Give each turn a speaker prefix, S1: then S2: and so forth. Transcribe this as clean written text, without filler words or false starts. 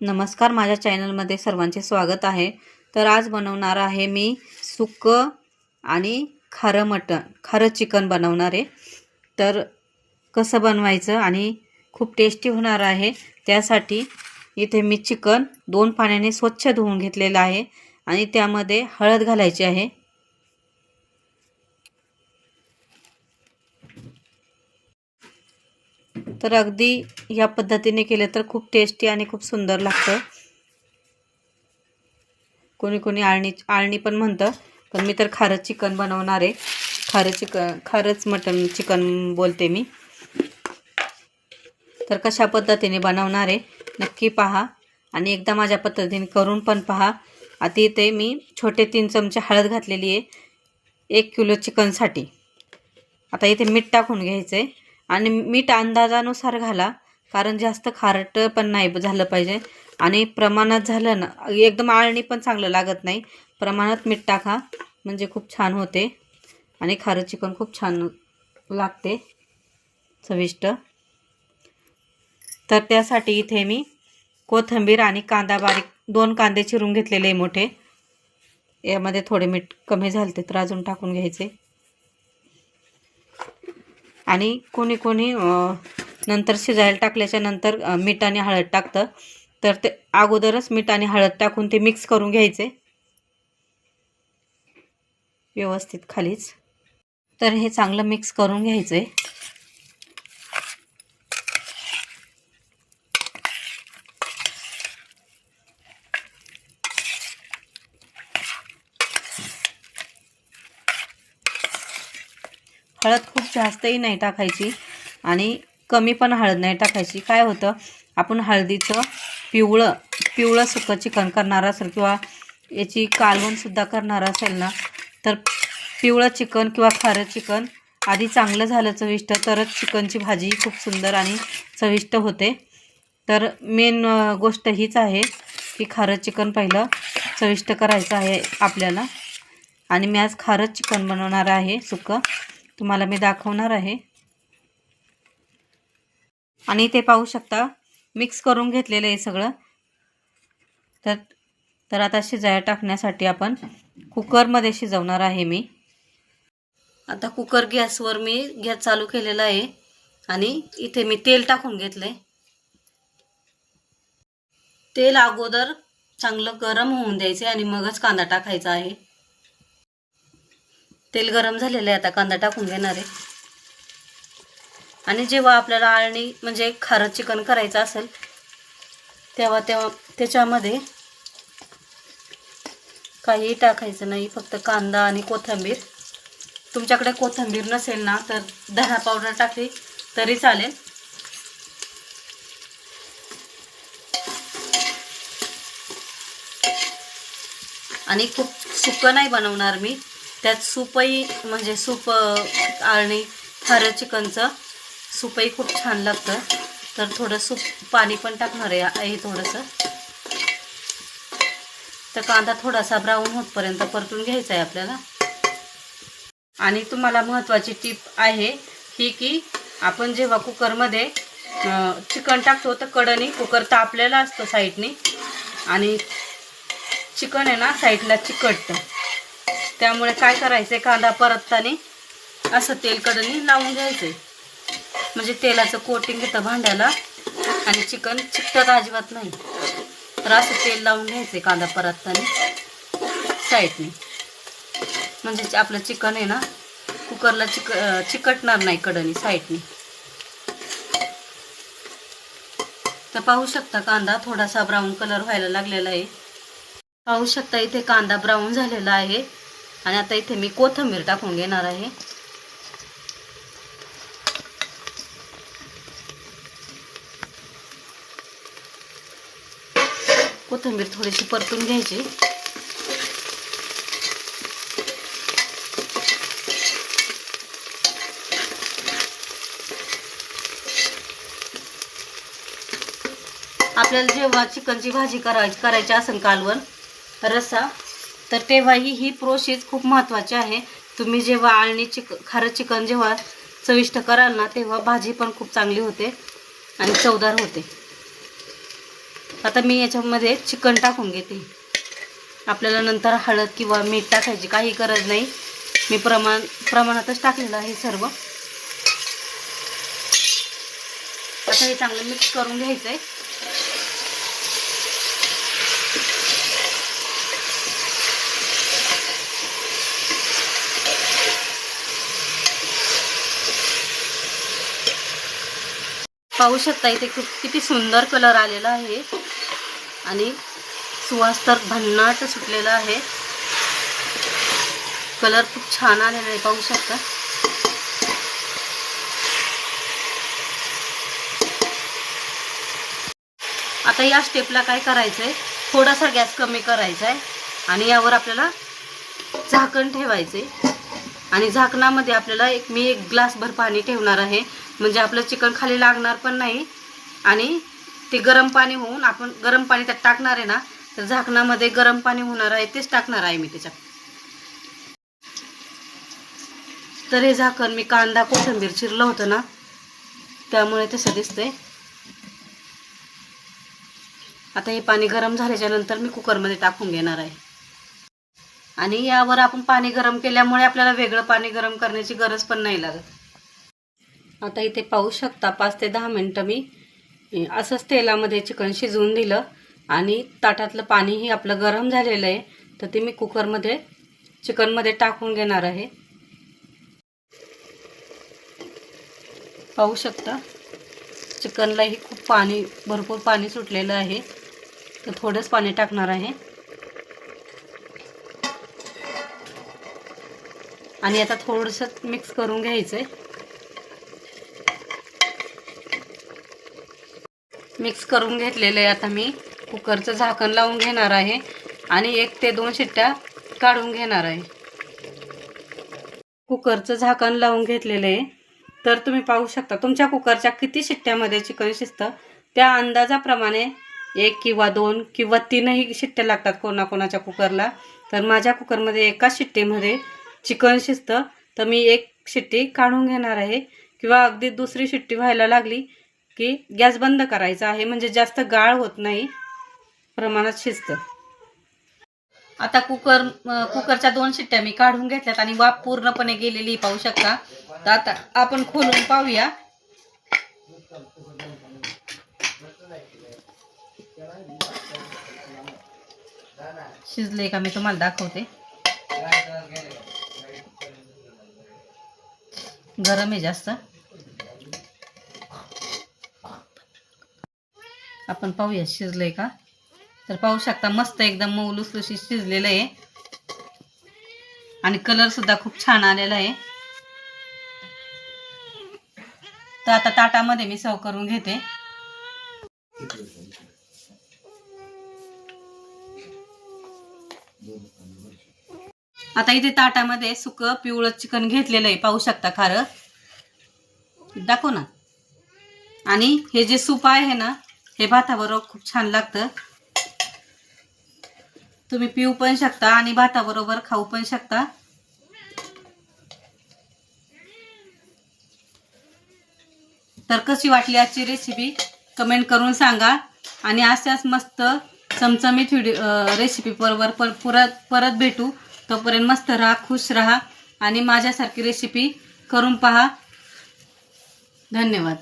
S1: नमस्कार, माझ्या चॅनलमध्ये सर्वांचे स्वागत आहे। तर आज बनवणार आहे मी सुक्कं आणि खारं चिकन बनवणार आहे। तर कसं बनवायचं आणि खूप टेस्टी होणार आहे। त्यासाठी इथे मी चिकन 2 पाण्याने स्वच्छ धुवून घेतलेलं आहे आणि त्यामध्ये हळद घालायची आहे। तर अगदी या पद्धतीने केले तर खूप टेस्टी आणि खूप सुंदर लागतं। कोणी आळणी पण म्हणतं, पण मी तर खारं चिकन बनवणार आहे। खारंच मटन चिकन बोलते मी। तर कशा पद्धतीने बनवणार आहे नक्की पहा आणि एकदा माझ्या पद्धतीने करून पण पहा। आता इथे मी छोटे 3 चमचे हळद घातलेली आहे 1 किलो चिकनसाठी। आता इथे मीठ टाकून घ्यायचे आणि मीठ अंदाजानुसार घाला, कारण जास्त खारट पण नाही झालं पाहिजे आणि प्रमाणात झालं ना एकदम आळणी पण चांगलं लागत नाही। प्रमाणात मीठ टाका म्हणजे खूप छान होते आणि खारं चिकन खूप छान लागते, चविष्ट। तर त्यासाठी इथे मी कोथिंबीर आणि कांदा बारीक 2 कांदे चिरून घेतलेले मोठे। यामध्ये थोडे मीठ कमी झालते तर अजून टाकून घ्यायचे। आणि कोणी नंतर शिजायला टाकल्याच्या नंतर मीठ आणि हळद टाकतं, तर ते अगोदरच मीठ आणि हळद टाकून ते मिक्स करून घ्यायचे व्यवस्थित खालीच। तर हे चांगलं मिक्स करून घ्यायचे। हळद खूप जास्तही नाही टाकायची आणि कमी पण हळद नाही टाकायची। काय होतं, आपण हळदीचं पिवळं सुक्कं चिकन करणार असेल किंवा याची कालवणसुद्धा करणार असेल ना, तर पिवळं चिकन किंवा खारं चिकन आधी चांगलं झालं चविष्ट, तरच चिकनची भाजी खूप सुंदर आणि चविष्ट होते। तर मेन गोष्ट हीच आहे की खारं चिकन पहिलं चविष्ट करायचं आहे आपल्याला। आणि मी आज खारं चिकन बनवणार आहे सुक्कं, तुम्हाला मी दाखवणार आहे। आणि ते पाहू शकता मिक्स करून घेतलेलं आहे सगळं। तर आता शिजायला टाकण्यासाठी आपण कुकरमध्ये शिजवणार आहे मी। आता कुकर गॅसवर मी गॅस चालू केलेला आहे आणि इथे मी तेल टाकून घेतलंय। तेल अगोदर चांगलं गरम होऊन द्यायचे आणि मगच कांदा टाकायचा आहे। तेल गरम झालेलं आहे, आता कांदा टाकून घेणार आहे। आणि जेव्हा आपल्याला आळणी म्हणजे खारं चिकन करायचं असेल तेव्हा त्याच्यामध्ये काही टाकायचं नाही, फक्त कांदा आणि कोथिंबीर। तुमच्याकडे कोथिंबीर नसेल ना तर धना पावडर टाकली तरी चालेल। आणि खूप सुक्कं नाही बनवणार मी, त्यात सूपही म्हणजे सूप आळणी खारं चिकनचं सूपही खूप छान लागतं। तर थोडं सूप पाणी पण टाकणार आहे थोडंसं। तर कांदा थोडासा ब्राऊन होतपर्यंत परतून घ्यायचा आहे आपल्याला। आणि तुम्हाला महत्त्वाची टीप आहे ही की आपण जेव्हा कुकरमध्ये चिकन टाकतो तर कढईने कुकर तापलेला असतो साईडने आणि चिकन आहे ना साईडला चिकटतं। त्यामुळे काय करायचं, कांदा परतताना असं तेल कढईने लावून घ्यायचं, म्हणजे तेलाचं कोटिंग येतं भांड्याला आणि चिकन चिकटत अजिबात नाही। तर असं तेल लावून घ्यायचं कांदा परतताना साईडने, म्हणजे आपलं चिकन आहे ना कुकरला चिकटणार नाही कढईने साईडने। तर पाहू शकता कांदा थोडासा ब्राऊन कलर व्हायला लागलेला आहे। पाहू शकता इथे कांदा ब्राऊन झालेला आहे आणि आता इथे मी कोथिंबीर टाकून घेणार आहे। कोथिंबीर थोडीशी परतून घ्यायची। आपल्याला जेव्हा चिकनची भाजी करायची असेल कालवण रस्सा, तर तेव्हाही ही प्रोसेस खूप महत्त्वाची आहे। तुम्ही जेव्हा आळणी खारं चिकन जेव्हा चविष्ट कराल ना, तेव्हा भाजी पण खूप चांगली होते आणि चवदार होते। आता मी याच्यामध्ये चिकन टाकून घेते. आपल्याला नंतर हळद किंवा मीठ टाकायची काही गरज नाही. मी प्रमाणातच टाकलेलं आहे सर्व. आता हे चांगलं मिक्स करून घ्यायचं आहे. पाहू शकता इथे किती सुंदर कलर आलेला आहे आणि सुवास तर भन्नाट सुटलेला आहे. कलर खूप छान आलेला आहे, पाहू शकता. आता या स्टेपला काय करायचं आहे, थोडासा गॅस कमी करायचा आहे आणि यावर आपल्याला झाकण ठेवायचं आहे. आणि झाकणामध्ये आपल्याला मी एक ग्लासभर पाणी ठेवणार आहे, म्हणजे आपलं चिकन खाली लागणार पण नाही. आणि ते गरम पाणी होऊन आपण गरम पाणी त्यात टाकणार आहे ना, तर झाकणामध्ये गरम पाणी होणार आहे तेच टाकणार आहे मी त्याच्यात. तर हे झाकण मी कांदा कोथिंबीर चिरलं होतं ना, त्यामुळे तसं दिसतंय. आता हे पाणी गरम झाल्याच्या नंतर मी कुकरमध्ये टाकून घेणार आहे. आणि यावर आपण पाणी गरम केल्यामुळे आपल्याला वेगळं पाणी गरम करण्याची गरज पण नाही लागत. आता इथे पाहू शकता 5 ते 10 मिनटं मी असंच तेलामध्ये चिकन शिजवून दिलं आणि ताटातलं पाणीही आपलं गरम झालेलं आहे. तर ते मी कुकरमध्ये चिकनमध्ये टाकून घेणार आहे. पाहू शकता चिकनलाही खूप भरपूर पाणी सुटलेलं आहे. तर थोडंच पाणी टाकणार आहे. आणि आता थोडंसं मिक्स करून घ्यायचं आहे. मिक्स करून घेतलेलं आहे. आता मी कुकरचं झाकण लावून घेणार आहे आणि 1 ते 2 शिट्ट्या काढून घेणार आहे. कुकरचं झाकण लावून घेतलेलं आहे. तर तुम्ही पाहू शकता तुमच्या कुकरच्या किती शिट्ट्यामध्ये चिकन शिजतं त्या अंदाजाप्रमाणे 1 किंवा 2 किंवा 3ही शिट्ट्या लागतात कोणाकोणाच्या कुकरला. तर माझ्या कुकरमध्ये एकाच शिट्टीमध्ये चिकन शिजतं. तर मी 1 शिट्टी काढून घेणार आहे. किंवा अगदी दुसरी शिट्टी व्हायला लागली की गॅस बंद करायचा आहे, म्हणजे जास्त गाळ होत नाही, प्रमाणात शिजतं. आता कुकरच्या 2 शिट्ट्या मी काढून घेतल्यात आणि वाफ पूर्णपणे गेलेली पाहू शकता. तर आता आपण खोलून पाहूया. शिजले का मी तुम्हाला दाखवते. गरम आहे जास्त. आपण पाहूया शिजलंय का. तर पाहू शकता मस्त एकदम मऊ लुसलुशीत शिजलेलं आहे आणि कलर सुद्धा खूप छान आलेला आहे. तर आता ताटामध्ये मी सर्व करून घेते. आता इथे ताटामध्ये सुकं पिवळं चिकन घेतलेलं आहे, पाहू शकता. खारं दाखव ना. आणि हे जे सूप आहे ना, हे भाताबरोबर खूप छान लागतं. तुम्ही पिऊ पण शकता आणि भाताबरोबर खाऊ पण शकता. तर कशी वाटली आजची रेसिपी कमेंट करून सांगा. आणि अशाच मस्त चमचमीत रेसिपी बरोबर परत भेटू. तोपर्यंत मस्त राहा, खुश राहा आणि माझ्यासारखी रेसिपी करून पहा. धन्यवाद.